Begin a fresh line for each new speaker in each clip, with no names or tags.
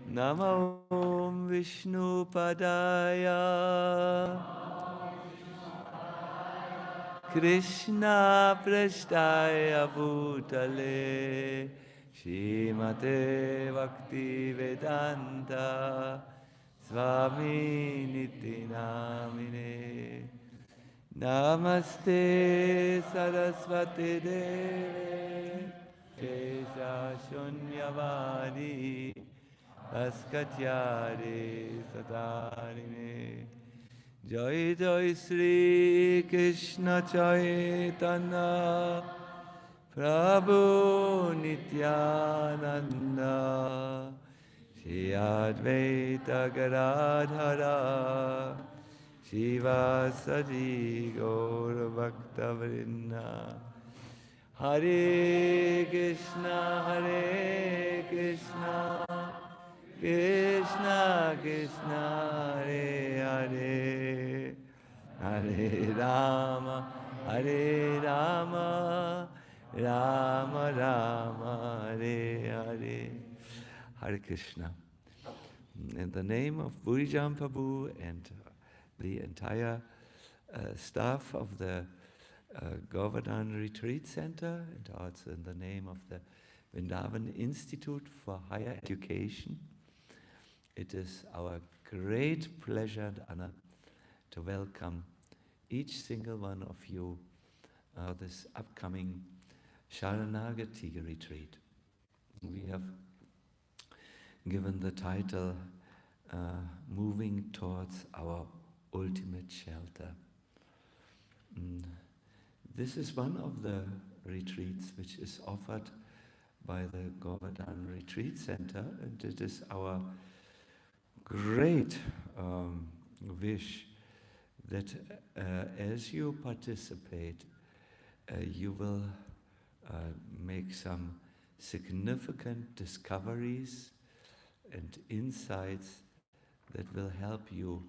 Namo Vishnu Padaya Krishna Prasthaya Bhutale Shrimate Bhakti Vedanta Swami Niti Namine Namaste Saraswati Deve Kesha Shunyavadi Askatyare Sadarine Jai Jai Sri Krishna Chaitanya Prabhu Nityananda Shri Advaita Gadadhara Shiva Sadi Gaur Bhakta Vrinda Hare Krishna Krishna Krishna Hare Hare Hare Rama Rama Rama Hare Hare Hare Krishna. In the name of Bhurijam Prabhu and the entire staff of the Govardhan Retreat Center, and also in the name of the Vrindavan Institute for Higher Education, it is our great pleasure and honor to welcome each single one of you this upcoming Saranagati retreat. We have given the title Moving Towards Our Ultimate Shelter. This is one of the retreats which is offered by the Govardhan Retreat Center, and it is our great wish that as you participate, you will make some significant discoveries and insights that will help you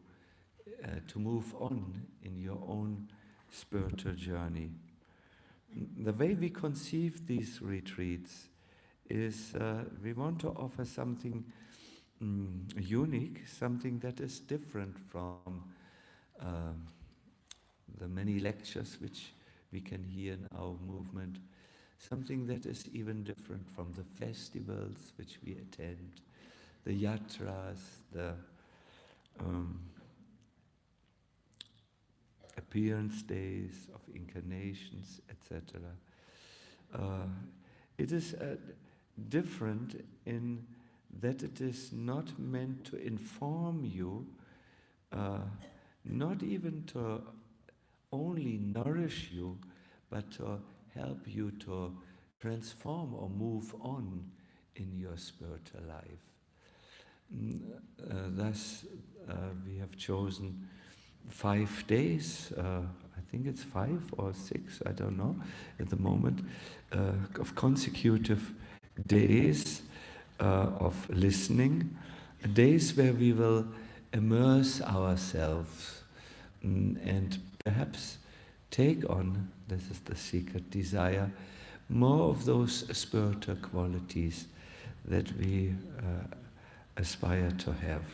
to move on in your own spiritual journey. The way we conceive these retreats is we want to offer something unique, something that is different from the many lectures which we can hear in our movement, something that is even different from the festivals which we attend, the yatras, the appearance days of incarnations, etc. It is different in that it is not meant to inform you, not even to only nourish you, but to help you to transform or move on in your spiritual life. Thus, we have chosen 5 days, I think it's 5 or 6, I don't know, at the moment, of consecutive days of listening, days where we will immerse ourselves and perhaps take on, this is the secret desire, more of those spiritual qualities that we aspire to have.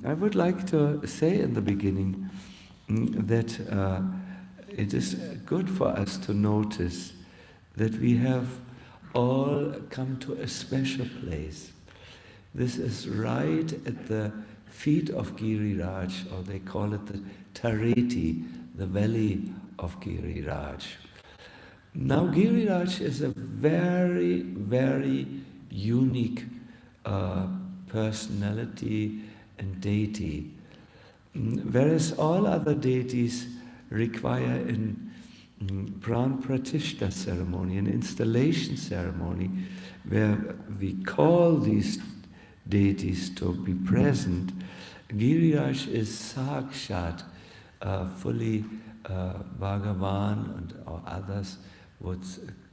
I would like to say in the beginning that it is good for us to notice that we have all come to a special place. This is right at the feet of Giriraja, or they call it the Tareti, the valley of Giriraja. Now Giriraja is a very, very unique personality and deity. Whereas all other deities require an Pran Pratishtha ceremony, an installation ceremony, where we call these deities to be present, Giriraja is Sakshat, fully Bhagavan, and or others would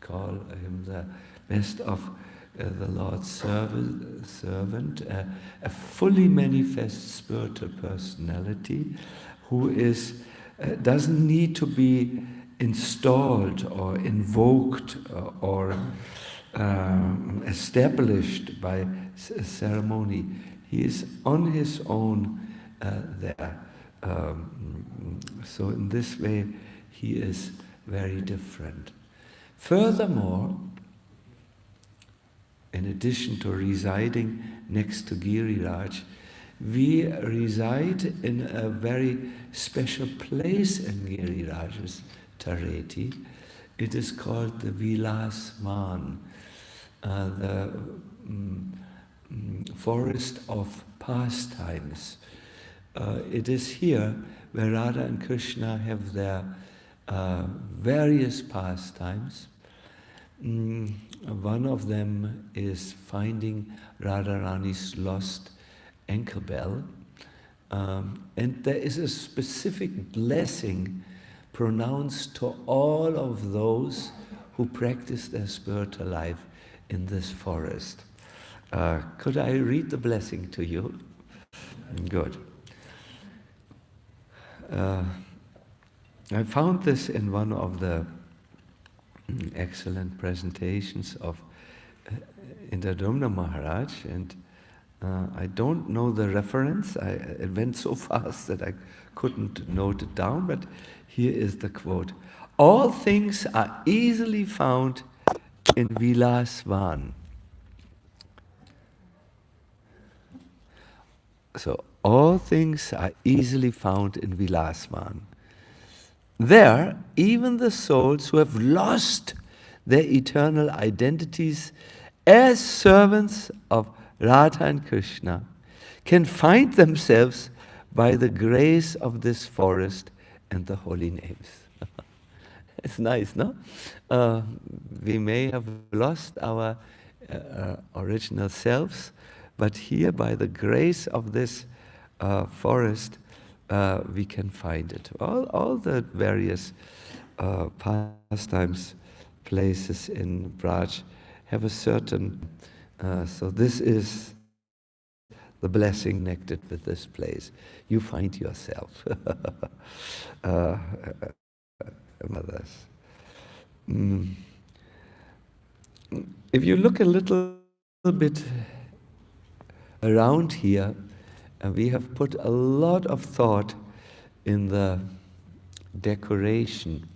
call him the best of the Lord's servant, a fully manifest spiritual personality who is doesn't need to be installed or invoked or established by ceremony. He is on his own there. So in this way, he is very different. Furthermore, in addition to residing next to Giriraj, we reside in a very special place in Giriraj's Tareti. It is called the Vilas Van, the forest of pastimes. It is here where Radha and Krishna have their various pastimes. One of them is finding Radharani's lost ankle bell. And there is a specific blessing pronounced to all of those who practice their spiritual life in this forest. Could I read the blessing to you? Good. I found this in one of the excellent presentations of Indradumna Maharaj, and I don't know the reference. It went so fast that I couldn't note it down, but here is the quote. All things are easily found in Vilas Van. So, all things are easily found in Vilas Van. There, even the souls who have lost their eternal identities as servants of Radha and Krishna can find themselves by the grace of this forest and the holy names. It's nice, no? We may have lost our original selves, but here, by the grace of this forest, we can find it. All the various pastimes, places in Braj have a certain, so this is the blessing connected with this place. You find yourself. Mothers. If you look a little bit around here, we have put a lot of thought in the decoration,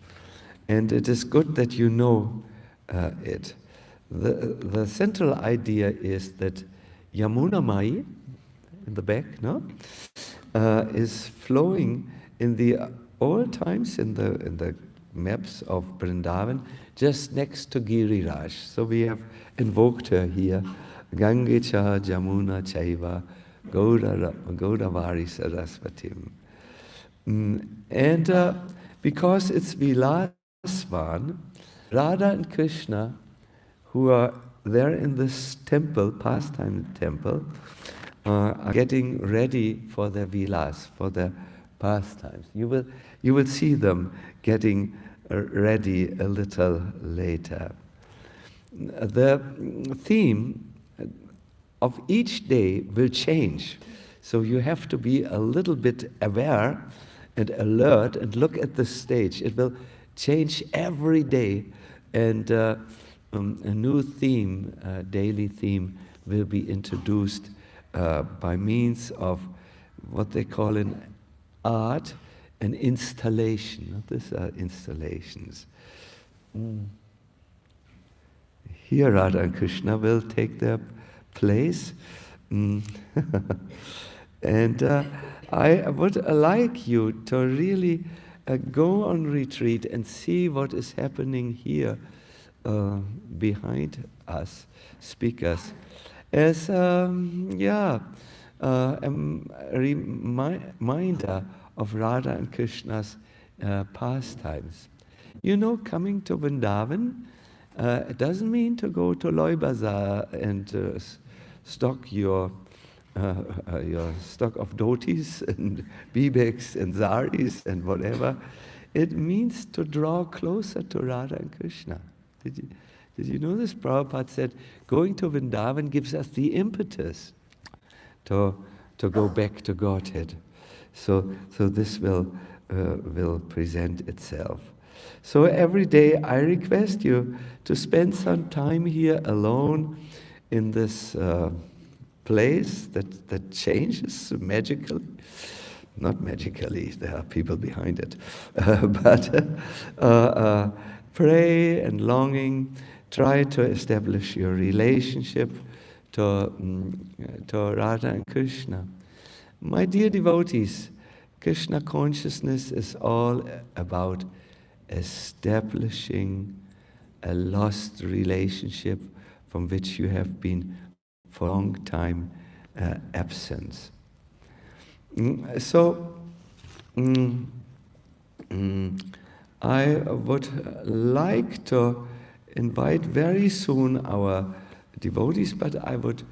and it is good that you know it. The central idea is that Yamuna Mai, in the back, no, is flowing in the old times in the maps of Vrindavan, just next to Giriraj. So we have invoked her here, Gangecha Jamuna Chaiva Gaudavari Sarasvatim. And because it's Vilasvan, Radha and Krishna, who are there in this temple, pastime temple, are getting ready for their vilas, for their pastimes. You will see them getting ready a little later. The theme of each day will change, so you have to be a little bit aware and alert and look at the stage. It will change every day, and a new theme, daily theme, will be introduced by means of what they call in art an installation. These are installations. Here Radha and Krishna will take their place. And I would like you to really go on retreat and see what is happening here behind us, speakers, as a reminder of Radha and Krishna's pastimes. You know, coming to Vrindavan, it doesn't mean to go to Loy Bazaar and stock your stock of dhotis and bibeks and zaris and whatever. It means to draw closer to Radha and Krishna. Did you know this? Prabhupada said, going to Vrindavan gives us the impetus to go back to Godhead. So this will present itself. So every day I request you to spend some time here alone in this place that changes magically. Not magically, there are people behind it. But pray and longing, try to establish your relationship to Radha and Krishna. My dear devotees, Krishna consciousness is all about establishing a lost relationship from which you have been for a long time absent. So, I would like to invite very soon our devotees, but I would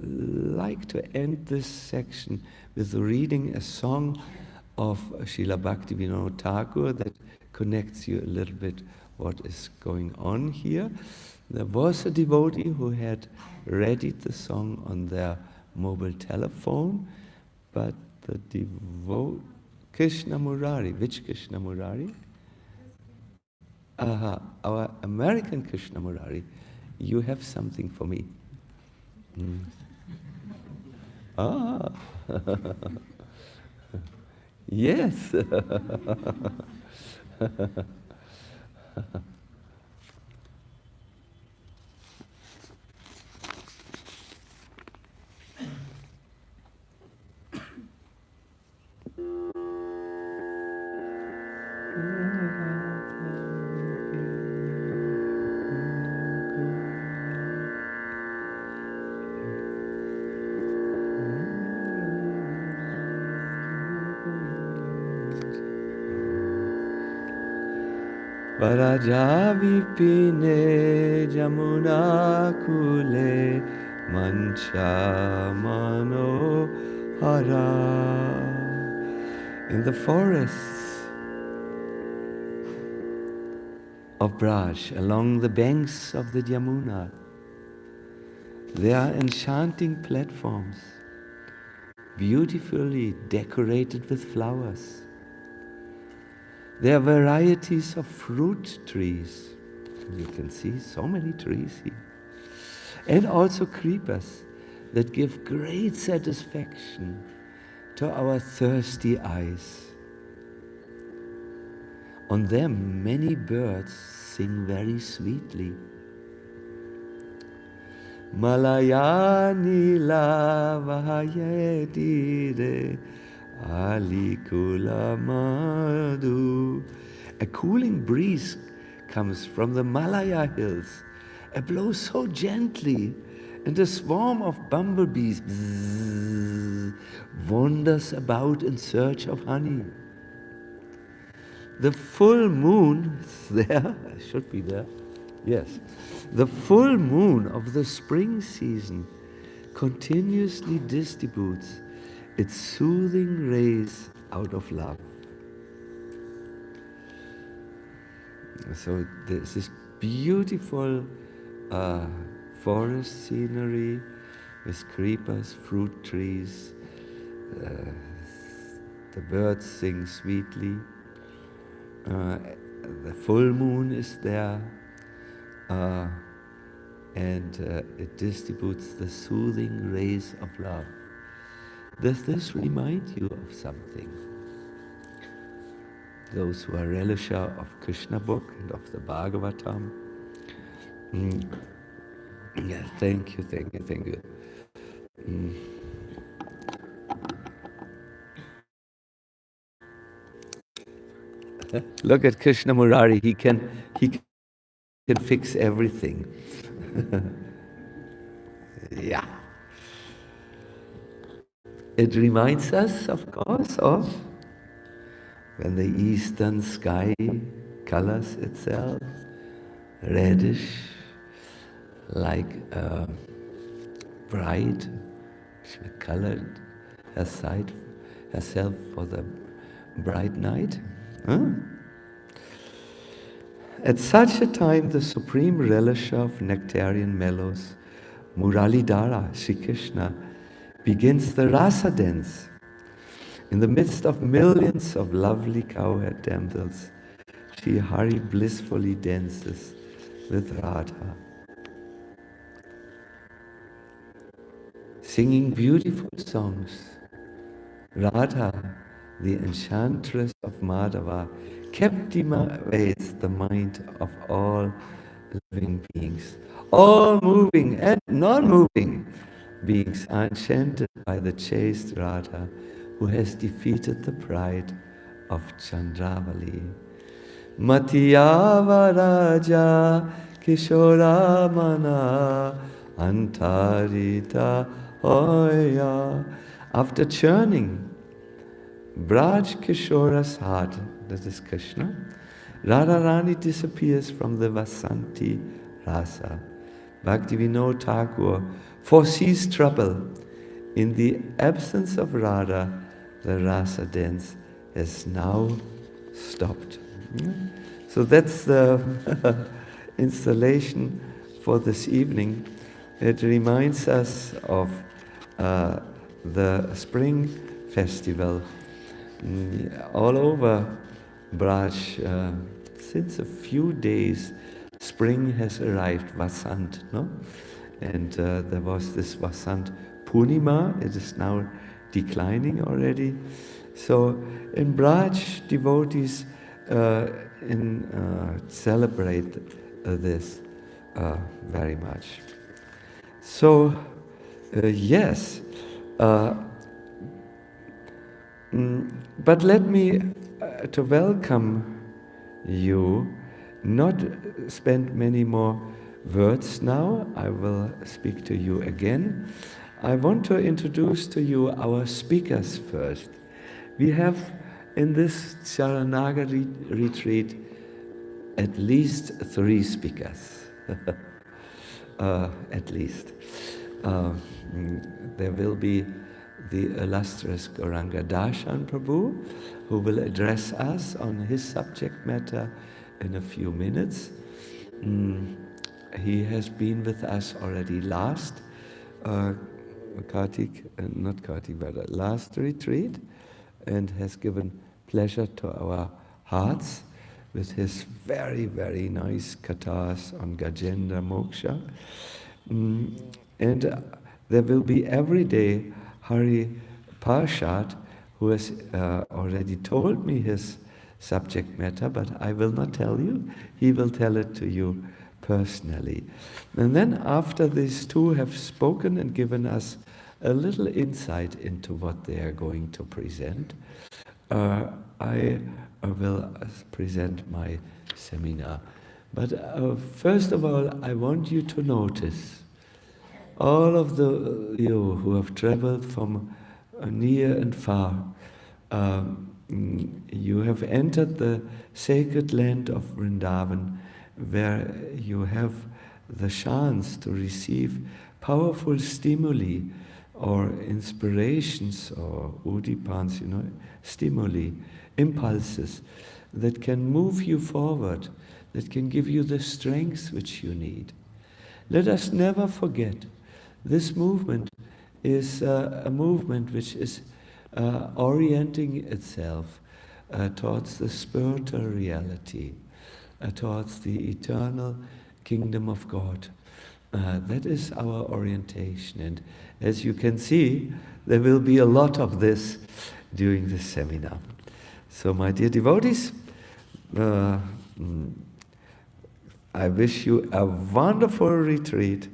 like to end this section with reading a song of Srila Bhaktivinoda Thakur that connects you a little bit what is going on here. There was a devotee who had readied the song on their mobile telephone, but the Krishna Murari, which Krishna Murari? Our American Krishna Murari, you have something for me. Ah, yes. Varajavipine Jamuna Kule Mancha Mano Hara. In the forests of Braj, along the banks of the Yamuna, there are enchanting platforms, beautifully decorated with flowers. There are varieties of fruit trees. You can see so many trees here. And also creepers that give great satisfaction to our thirsty eyes. On them, many birds sing very sweetly. Malayani la vahayedire Alikula Madhu. A cooling breeze comes from the Malaya hills. It blows so gently, and a swarm of bumblebees wanders about in search of honey. The full moon is there. I should be there. Yes. The full moon of the spring season continuously distributes its soothing rays out of love. So there's this beautiful forest scenery with creepers, fruit trees. The birds sing sweetly. The full moon is there. And it distributes the soothing rays of love. Does this remind you of something? Those who are relisher of Krishna book and of the Bhagavatam. Yeah, thank you. Look at Krishna Murari. He can fix everything. Yeah. It reminds us, of course, of when the eastern sky colors itself reddish, like a bride. She colored herself for the bright night. Huh? At such a time, the supreme relisher of nectarian mellows, Muralidhara, Sri Krishna, begins the rasa dance. In the midst of millions of lovely cowherd damsels, Sri Hari blissfully dances with Radha. singing beautiful songs. Radha, the enchantress of Madhava, captivates the mind of all living beings. All moving and non-moving beings are enchanted by the chaste Radha, who has defeated the pride of Chandravali. Matiyavaraja Kishoramana Antarita Hoya. After churning Braj Kishora's heart, that is Krishna, Radharani disappears from the Vasanti Rasa. Bhaktivinoda Thakur foresees trouble. In the absence of Radha, the Rasa dance has now stopped. So that's the installation for this evening. It reminds us of the spring festival. All over Braj, since a few days, spring has arrived, Vasant, no? And there was this Vasant Purnima, it is now declining already. So in Braj, devotees celebrate this very much. So, yes, but let me, to welcome you, not spend many more words now. I will speak to you again. I want to introduce to you our speakers first. We have in this Saranagati retreat at least 3 speakers. At least. There will be the illustrious Gauranga Darshan Prabhu, who will address us on his subject matter in a few minutes. He has been with us already last last retreat, and has given pleasure to our hearts with his very, very nice kathas on Gajendra Moksha. And there will be every day Hari Parshad, who has already told me his subject matter, but I will not tell you. He will tell it to you personally. And then after these two have spoken and given us a little insight into what they are going to present, I will present my seminar. But first of all, I want you to notice all of you who have traveled from near and far. You have entered the sacred land of Vrindavan, where you have the chance to receive powerful stimuli or inspirations or udipans, stimuli, impulses that can move you forward, that can give you the strength which you need. Let us never forget, this movement is a movement which is orienting itself towards the spiritual reality, towards the eternal kingdom of God. That is our orientation, and as you can see, there will be a lot of this during this seminar. So my dear devotees, I wish you a wonderful retreat.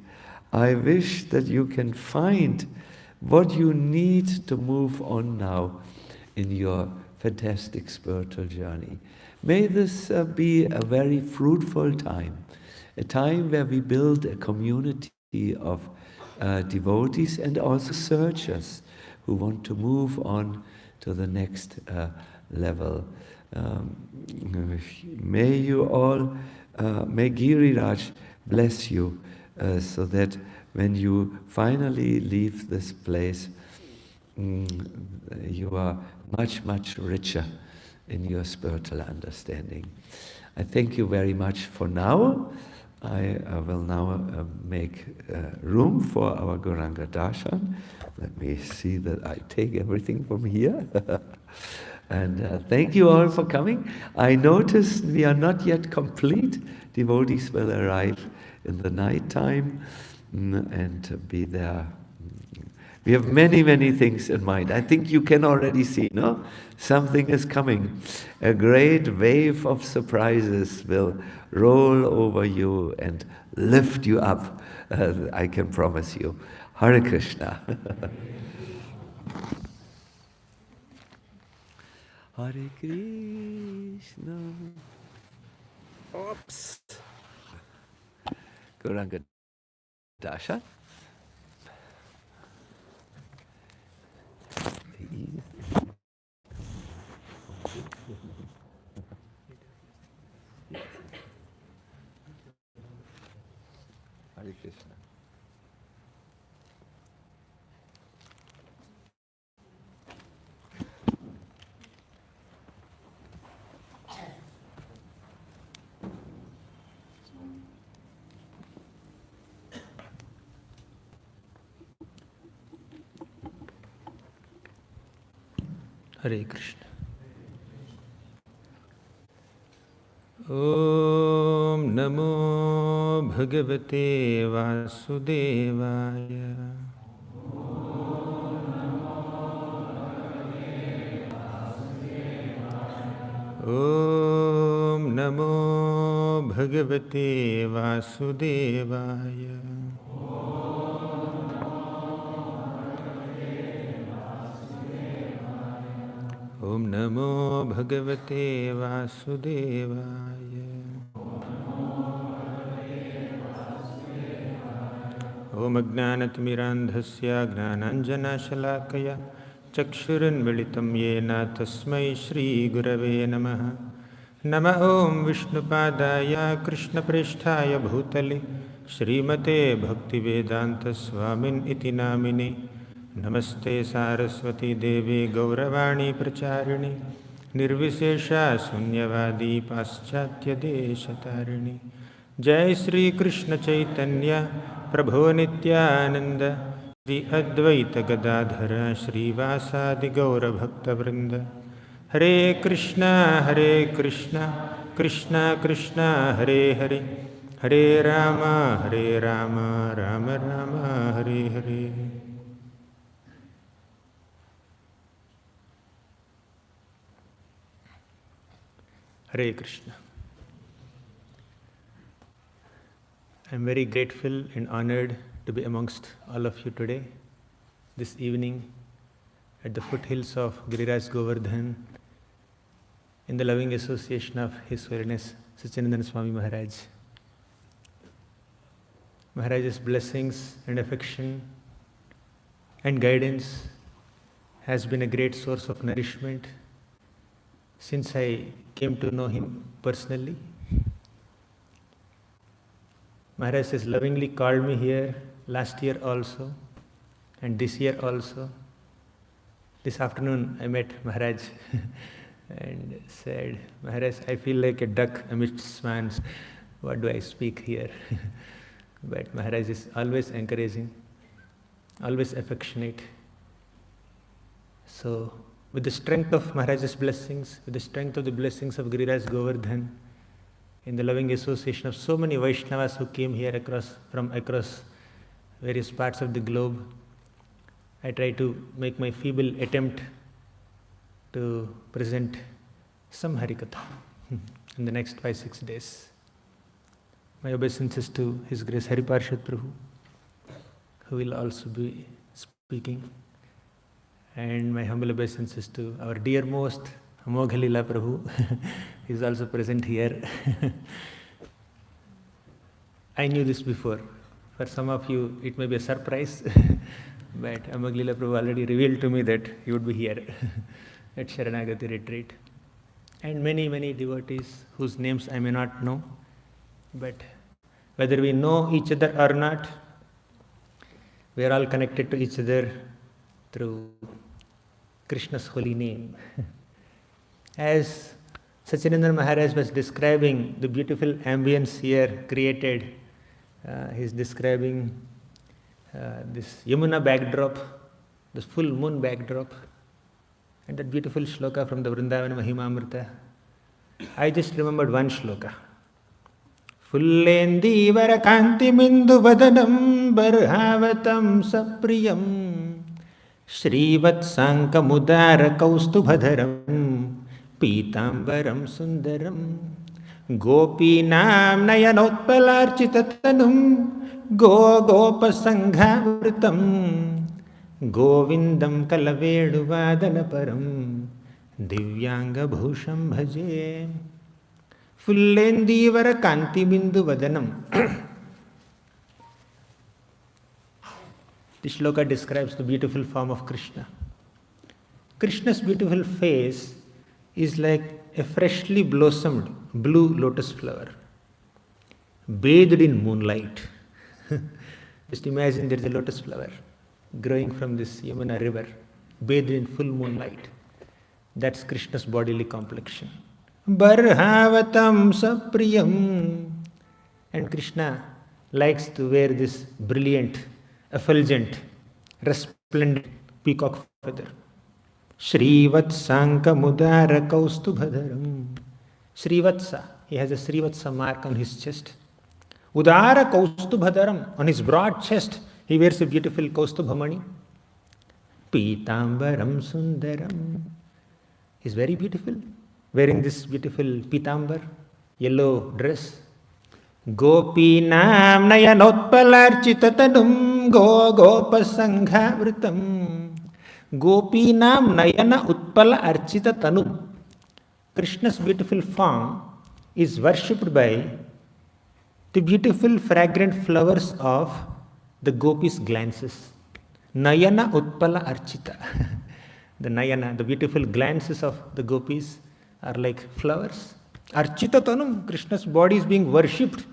I wish that you can find what you need to move on now in your fantastic spiritual journey. May this be a very fruitful time, a time where we build a community of devotees and also searchers who want to move on to the next level. May you all, may Giriraja bless you so that when you finally leave this place, you are much, much richer in your spiritual understanding. I thank you very much for now. I will now make room for our Gauranga Darshan. Let me see that I take everything from here. And thank you all for coming. I noticed we are not yet complete. Devotees will arrive in the night time and be there We have many, many things in mind. I think you can already see, no? Something is coming. A great wave of surprises will roll over you and lift you up. I can promise you. Hare Krishna. Hare Krishna. Oops. Gauranga Dasha. Hare Krishna.
Hare Krishna. Om Namo Bhagavate Vasudevaya. Om Namo Bhagavate Vasudevaya. Om Namo Bhagavate Vasudevaya. Om Ajnanatimirandhasya Gnananjanashalakaya Chakshuranmilitam Yena Tasmai Shri Gurave Namaha. Nama Om Vishnupadaya Krishna Presthaya Bhutale Srimate Bhaktivedanta Swamin Iti Namine. Namaste Saraswati Devi Gauravani Pracharini Nirvishesha Sunyavadi Paschatya Deshatarini. Jai Sri Krishna Chaitanya Prabhu Nityananda Sri Advaita Gadadhara Sri Vasadi Gaura Bhakta Vrinda. Hare Krishna Krishna Krishna Hare Hare Hare Rama Rama Rama Hare Hare. Hare Krishna. I am very grateful and honored to be amongst all of you today, this evening, at the foothills of Giriraja Govardhan, in the loving association of His Holiness Sacinandana Swami Maharaj. Maharaj's blessings and affection and guidance has been a great source of nourishment since I came to know him personally. Maharaj has lovingly called me here last year also and this year also. This afternoon I met Maharaj and said, Maharaj, I feel like a duck amidst swans. What do I speak here? But Maharaj is always encouraging, always affectionate. So, with the strength of Maharaj's blessings, with the strength of the blessings of Giriraja Govardhan, in the loving association of so many Vaishnavas who came here from across various parts of the globe, I try to make my feeble attempt to present some Harikatha in the next 5-6 days. My obeisances to His Grace Hari Parshad Prabhu, who will also be speaking. And my humble obeisances to our dearmost Amoghalila Prabhu. He is also present here. I knew this before. For some of you, it may be a surprise, but Amoghalila Prabhu already revealed to me that he would be here at Saranagati retreat. And many, many devotees whose names I may not know, but whether we know each other or not, we are all connected to each other through Krishna's holy name. As Sacinandana Maharaj was describing the beautiful ambience here created, he is describing this Yamuna backdrop, this full moon backdrop, and that beautiful shloka from the Vrindavana Mahimamrita. I just remembered one shloka. Fullendi vara kanti mindu vadanam barhavatam sapriyam श्रीवत्साङ्कमुदारकौस्तुभधरं पीताम्बरं सुन्दरं गोपीनां नयनोत्पलार्चिततनुं गोपसङ्घावृतं गोविन्दं कलवेणुवादनपरं दिव्याङ्गभूषं भजे. फुल्लेन्दीवरकान्तिबिन्दुवदनं. This shloka describes the beautiful form of Krishna. Krishna's beautiful face is like a freshly blossomed blue lotus flower, bathed in moonlight. Just imagine there is a lotus flower growing from this Yamuna river, bathed in full moonlight. That's Krishna's bodily complexion. Barhavatam sapriyam. And Krishna likes to wear this brilliant, effulgent, resplendent peacock feather. Srivatsanka mudara kaustubhadaram. Srivatsa, he has a Srivatsa mark on his chest. Udara kaustubhadaram, on his broad chest, he wears a beautiful kaustubhamani. Pitambaram sundaram. He's very beautiful, wearing this beautiful pitambar, yellow dress. Gopinam nayanotpalarchitatanum gopasanghavritam. Gopinam nayana utpala archita tanum. Krishna's beautiful form is worshipped by the beautiful fragrant flowers of the gopis' glances. Nayana utpala archita. The nayana, the beautiful glances of the gopis are like flowers. Archita tanum, Krishna's body is being worshipped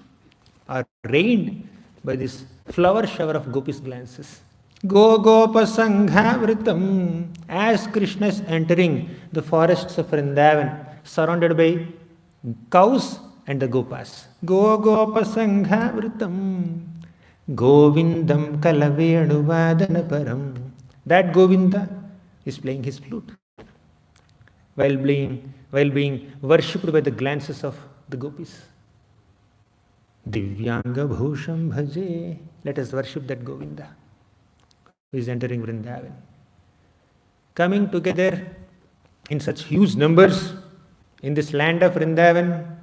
or rained by this flower shower of gopis' glances. Gopasanghavritam. As Krishna is entering the forests of Vrindavan, surrounded by cows and the gopas. Gopasanghavritam. Govindam kalavenu That Govinda is playing his flute while being worshipped by the glances of the gopis. Divyanga bhusham bhaje. Let us worship that Govinda who is entering Vrindavan. Coming together in such huge numbers in this land of Vrindavan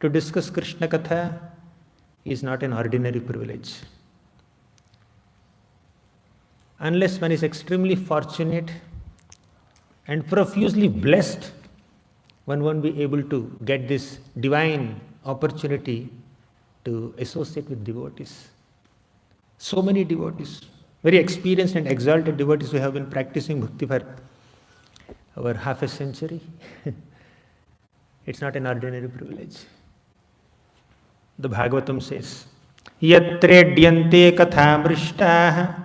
to discuss Krishna Katha is not an ordinary privilege. Unless one is extremely fortunate and profusely blessed, one won't be able to get this divine opportunity to associate with devotees. So many devotees, very experienced and exalted devotees who have been practicing bhakti for over half a century. It's not an ordinary privilege. The Bhagavatam says, Yatredyante katha mrishtaha.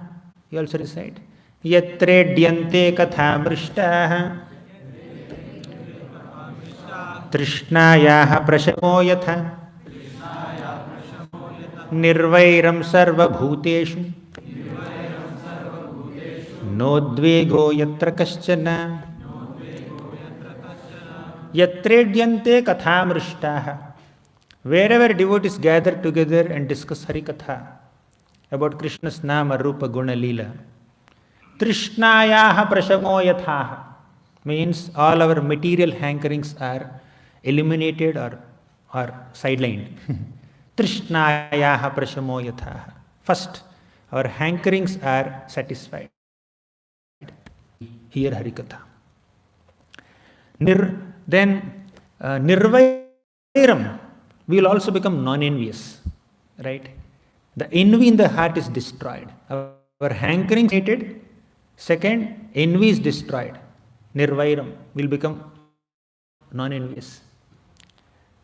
You also recite, Yatredyante katha mrishtaha Trishnayaha prashamo yatha Nirvairam sarva bhuteshu Nodvego yatra kaschana. Yatredyante katha mrishtaha. Wherever devotees gather together and discuss Harikatha about Krishna's Nama, Rupa, Guna, Leela, Trishnayaha prashamo yathaha means all our material hankerings are eliminated or sidelined. Trishnayaha prashamo yathaha. First, our hankerings are satisfied. Hear Harikatha. Nirvairam, we will also become non-envious. Right? The envy in the heart is destroyed. Our hankering is hated. Second, envy is destroyed. Nirvairam, will become non-envious.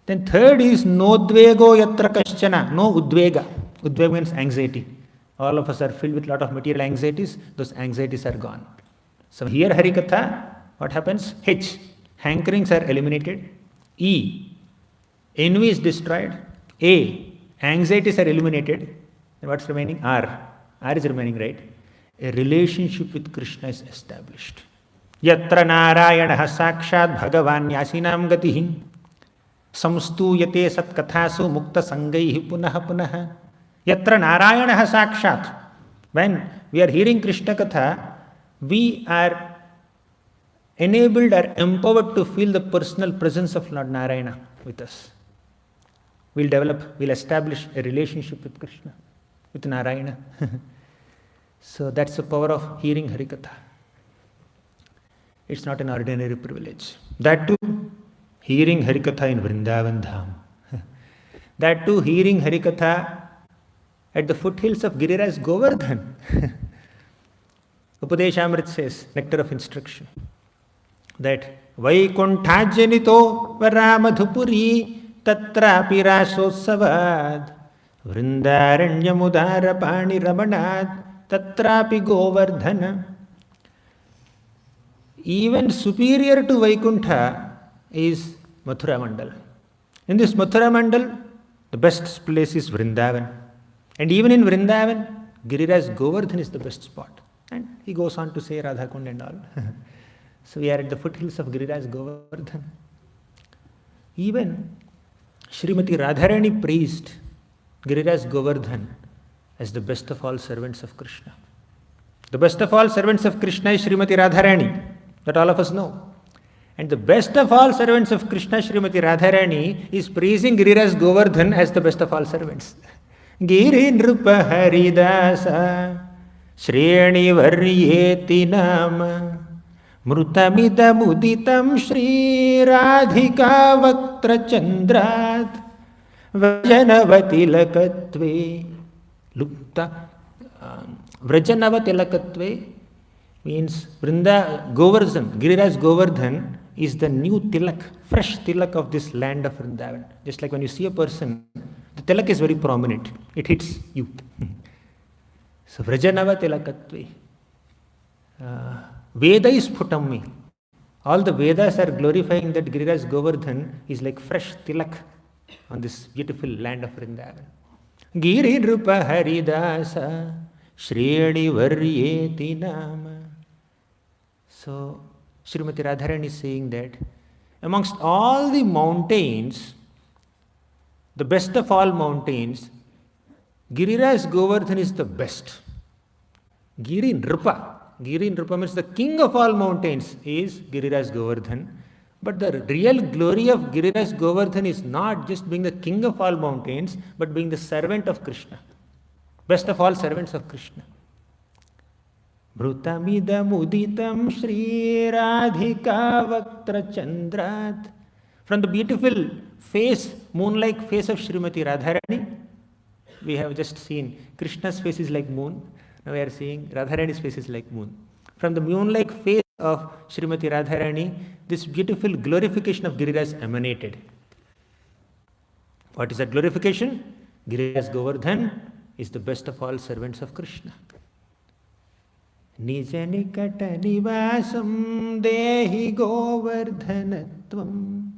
Then third is nodvego yatra kaschana, no udvega. Udvega means anxiety. All of us are filled with a lot of material anxieties. Those anxieties are gone. So here Harikatha, what happens? H, hankerings are eliminated. E, envy is destroyed. A, anxieties are eliminated. And what's remaining? R. R is remaining, right? A relationship with Krishna is established. Yatra Narayanaha Sakshat Bhagavan Yasinam Samstuyate Satkathasu Mukta Sangaihi Punaha Yatra Narayanaha Sakshat. When we are hearing Krishna Katha, we are enabled or empowered to feel the personal presence of Lord Narayana with us. We'll establish a relationship with Krishna, with Narayana. So that's the power of hearing Harikatha. It's not an ordinary privilege. That too, hearing Harikatha in Vrindavan Dham. That too, hearing Harikatha at the foothills of Giriraj Govardhan. Upadeshamrit says, nectar of instruction, that Vaikunthajanito Varamadhupuri Tatrapi Rasosavad Vrindaranyamudara Pani Ramanad Tatrapi Govardhana. Even superior to Vaikuntha is Mathura Mandal. In this Mathura Mandal, the best place is Vrindavan. And even in Vrindavan, Giriraj Govardhan is the best spot. And he goes on to say Radhakund and all. So we are at the foothills of Giriraj Govardhan. Even Srimati Radharani praised Giriraj Govardhan as the best of all servants of Krishna. The best of all servants of Krishna is Srimati Radharani, that all of us know. And the best of all servants of Krishna, Srimati Radharani, is praising Giriraj Govardhan as the best of all servants. Giri Nrupa Haridasa Shreni Varyeti Nama Mrutamida Muditam Shri Radhika Vaktra Chandrat Vrajanavati Lakatve Lupta Vrajanavati Lakatve means Govardhan, Giriraj Govardhan is the new tilak, fresh tilak of this land of Vrindavan. Just like when you see a person, the tilak is very prominent. It hits you. So Vrajanava tilakatve. Veda is Phutammi. All the Vedas are glorifying that Giriraj Govardhan is like fresh tilak on this beautiful land of Vrindavan. Giri Nrupa Haridasa Shreni Varyeti Nama. So Srimati Radharani is saying that amongst all the mountains, the best of all mountains, Giriraj Govardhan is the best. Giri Nrupa means the king of all mountains is Giriraj Govardhan. But the real glory of Giriraj Govardhan is not just being the king of all mountains, but being the servant of Krishna. Best of all servants of Krishna. Bhrutamidam uditam Shri Radhika Vaktra Chandrat. From the beautiful face, moon-like face of Srimati Radharani, we have just seen Krishna's face is like moon. Now we are seeing Radharani's face is like moon. From the moon-like face of Srimati Radharani, this beautiful glorification of Giriraj emanated. What is that glorification? Giriraj Govardhan is the best of all servants of Krishna. Nija nikata nivasam dehi govardhanatvam.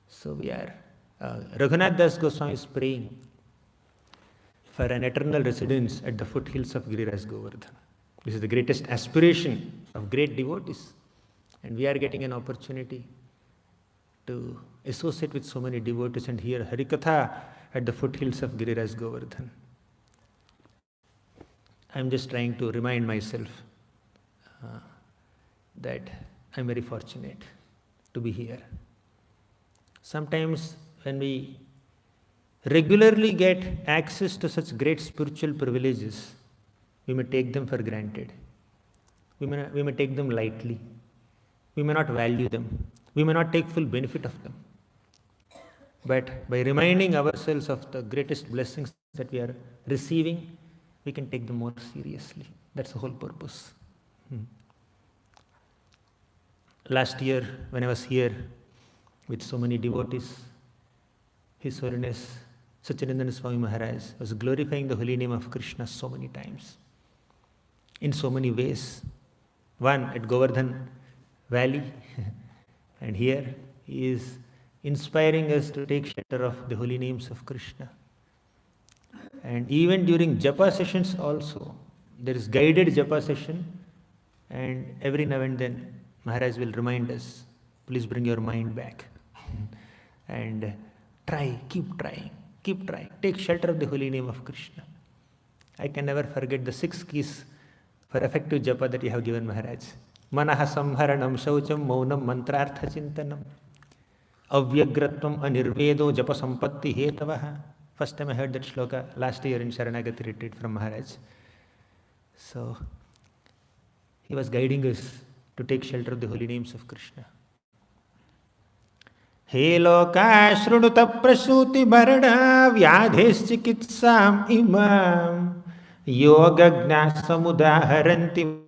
So we are, Raghunath Das Goswami is praying for an eternal residence at the foothills of Giriraj Govardhan. This is the greatest aspiration of great devotees. And we are getting an opportunity to associate with so many devotees and hear Harikatha at the foothills of Giriraj Govardhan. I am just trying to remind myself that I am very fortunate to be here. Sometimes when we regularly get access to such great spiritual privileges, we may take them for granted. We may take them lightly. We may not value them. We may not take full benefit of them. But by reminding ourselves of the greatest blessings that we are receiving, we can take them more seriously. That's the whole purpose. Last year, when I was here with so many devotees, His Holiness Sacinandana Swami Maharaj was glorifying the holy name of Krishna so many times, in so many ways. One at Govardhan Valley, and here he is inspiring us to take shelter of the holy names of Krishna. And even during japa sessions also, there is guided japa session, and every now and then Maharaj will remind us, please bring your mind back and keep trying, take shelter of the holy name of Krishna. I can never forget the 6 keys for effective japa that you have given, Maharaj. Manaha samharanam shaucham maunam mantrartha chintanam avyagratvam anirvedo japa sampatti hetavaha. First time I heard that shloka last year in Saranagati retreat from Maharaj. So he was guiding us to take shelter of the holy names of Krishna. He loka shrunuta prasuti marana vyadheschikitsam imam yoga gnasamudaharanti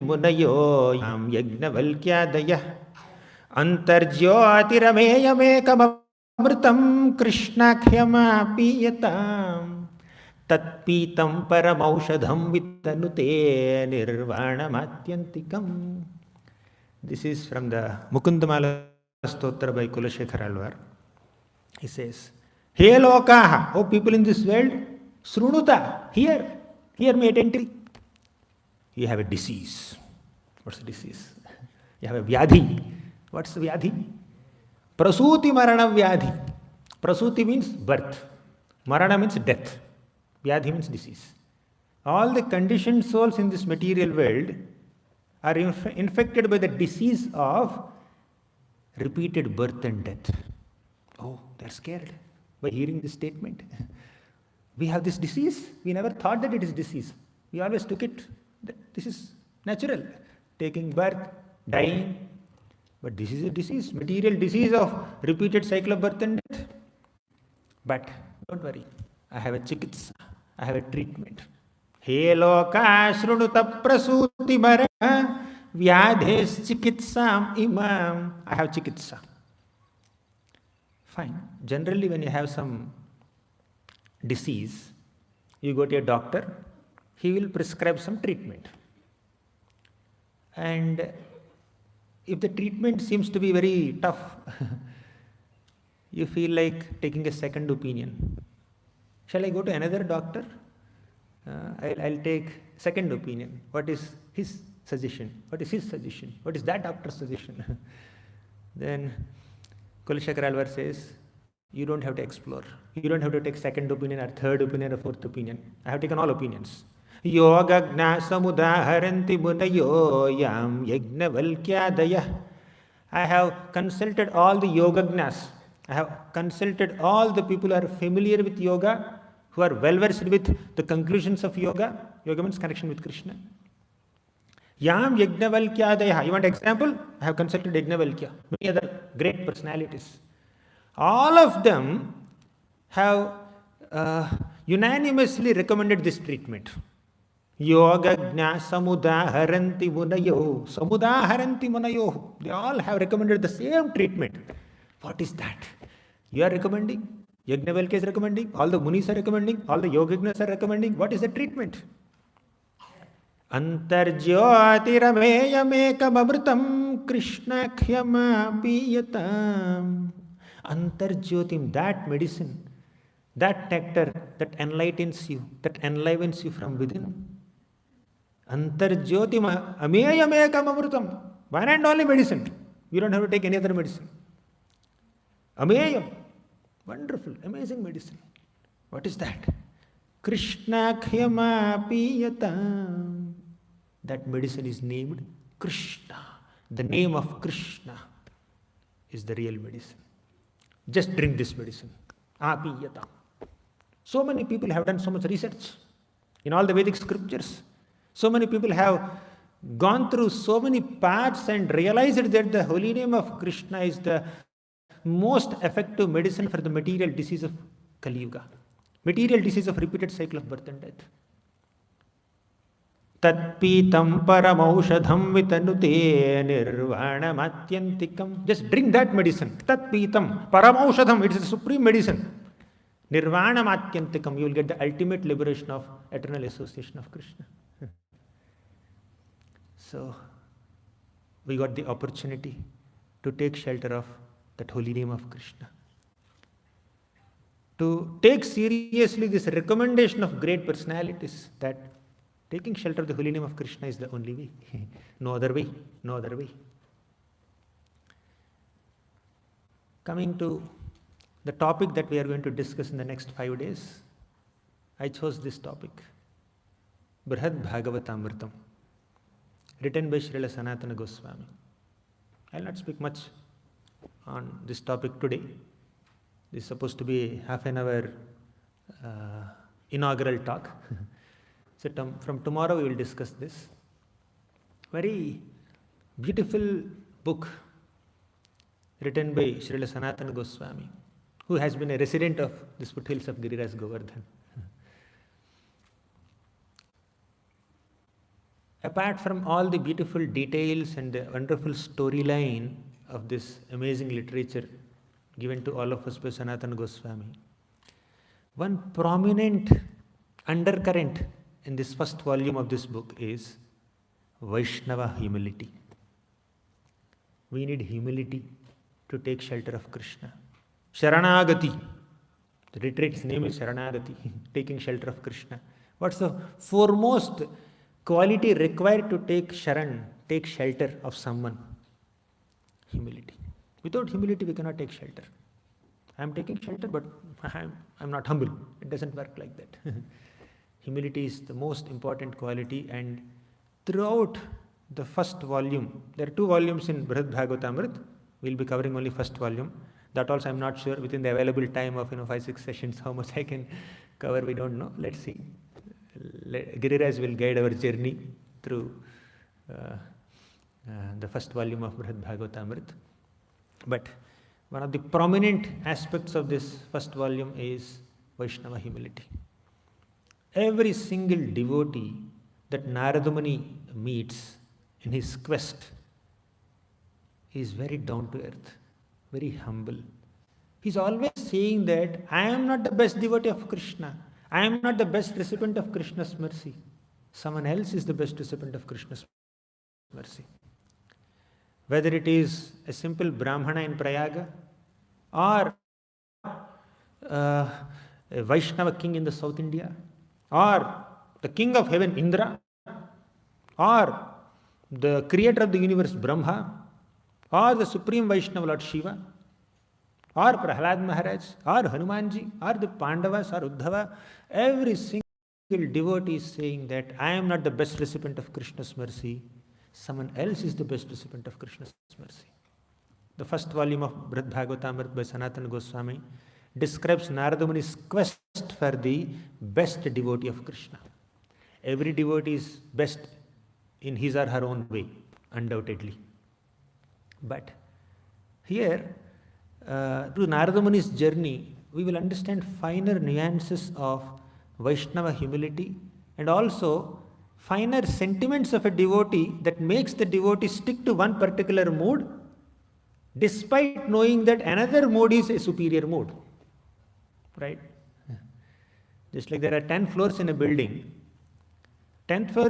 munayo yam yajnavalkyadaya antarjyotirameyamekam krishnakhyamapiyatam tatpitam paramaushadham vitanute nirvanamatyantikam. This is from the Mukundamala Stotra by Kulashekar Alvar. He says, Hey lokaha, O people in this world, Srunuta, hear me attentively. You have a disease. What's the disease? You have a vyadhi. What's the vyadhi? Prasuti marana vyadhi. Prasuti means birth. Marana means death. Vyadhi means disease. All the conditioned souls in this material world are infected by the disease of repeated birth and death. Oh, they're scared by hearing this statement. We have this disease. We never thought that it is disease. We always took it that this is natural. Taking birth, dying. But this is a disease, material disease of repeated cycle of birth and death. But don't worry. I have a chikitsa. I have a treatment. He loka shrunuta prasuti marana vyadhes chikitsam imam. I have chikitsa. Fine. Generally, when you have some disease, you go to a doctor, he will prescribe some treatment. And if the treatment seems to be very tough, you feel like taking a second opinion. Shall I go to another doctor? I'll take second opinion. What is his suggestion? What is his suggestion? What is that doctor's suggestion? Then Kulashekar Alvar says, you don't have to explore. You don't have to take second opinion or third opinion or fourth opinion. I have taken all opinions. Yoga gnasamudaharanti munayo yam yajnavalkyadaya. I have consulted all the yoga gnas. I have consulted all the people who are familiar with yoga, who are well versed with the conclusions of yoga. Yoga means connection with Krishna. Yam Yajnavalkyadaya. You want an example? I have consulted Yajnavalkya, many other great personalities. All of them have unanimously recommended this treatment. Yoga Gna Samudaharanti Munayo. Samudaharanti Munayo. They all have recommended the same treatment. What is that? You are recommending? Yajnavalkya is recommending? All the Munis are recommending? All the Yogignas are recommending? What is the treatment? Antarjyotirameyamekam Krishna khyama piyatam. Antarjyotim, that medicine, that nectar that enlightens you, that enlivens you from within. Antarjyotim ameyamekam amrutam. One and only medicine. You don't have to take any other medicine. Ameyam. Wonderful, amazing medicine. What is that? Krishna khyama piyatam. That medicine is named Krishna. The name of Krishna is the real medicine. Just drink this medicine. Apiyatam. So many people have done so much research in all the Vedic scriptures. So many people have gone through so many paths and realized that the holy name of Krishna is the most effective medicine for the material disease of Kali Yuga. Material disease of repeated cycle of birth and death. Tatpitam paramaushadham vitanute nirvanamatyantikam. Just drink that medicine. Tatpitam paramaushadham. It is the supreme medicine. Nirvanamatyantikam. You will get the ultimate liberation of eternal association of Krishna. So, we got the opportunity to take shelter of that holy name of Krishna. To take seriously this recommendation of great personalities that taking shelter of the holy name of Krishna is the only way. No other way. No other way. Coming to the topic that we are going to discuss in the next 5 days, I chose this topic. Brihad Bhagavatamritam, written by Srila Sanatana Goswami. I will not speak much on this topic today. This is supposed to be a half an hour inaugural talk. So from tomorrow we will discuss this. Very beautiful book written by Srila Sanatana Goswami, who has been a resident of these foothills of Giriraja Govardhan. Apart from all the beautiful details and the wonderful storyline of this amazing literature given to all of us by Sanatana Goswami, one prominent undercurrent in this first volume of this book is Vaishnava humility. We need humility to take shelter of Krishna. Saranagati. The retreat's name is Saranagati, taking shelter of Krishna. What's the foremost quality required to take sharan, take shelter of someone? Humility. Without humility, we cannot take shelter. I am taking shelter, but I am not humble. It doesn't work like that. Humility is the most important quality, and throughout the first volume, there are 2 volumes in Brihad Bhagavatamrita. We will be covering only first volume. That also I am not sure within the available time of 5-6 sessions how much I can cover. We don't know. Let's see. Giriraja will guide our journey through the first volume of Brihad Bhagavatamrita. But one of the prominent aspects of this first volume is Vaishnava humility. Every single devotee that Narada Muni meets in his quest is very down to earth, very humble. He's always saying that I am not the best devotee of Krishna. I am not the best recipient of Krishna's mercy. Someone else is the best recipient of Krishna's mercy. Whether it is a simple Brahmana in Prayaga or a Vaishnava king in the South India, or the king of heaven Indra, or the creator of the universe Brahma, or the supreme Vaishnava Lord Shiva, or Prahlad Maharaj, or Hanumanji, or the Pandavas, or Uddhava, every single devotee is saying that I am not the best recipient of Krishna's mercy. Someone else is the best recipient of Krishna's mercy. The first volume of Brihad Bhagavatamrita by Sanatana Goswami describes Narada Muni's quest for the best devotee of Krishna. Every devotee is best in his or her own way, undoubtedly. But here, through Narada Muni's journey, we will understand finer nuances of Vaishnava humility and also finer sentiments of a devotee that makes the devotee stick to one particular mood despite knowing that another mode is a superior mode. Right? Just like there are 10 floors in a building, 10th floor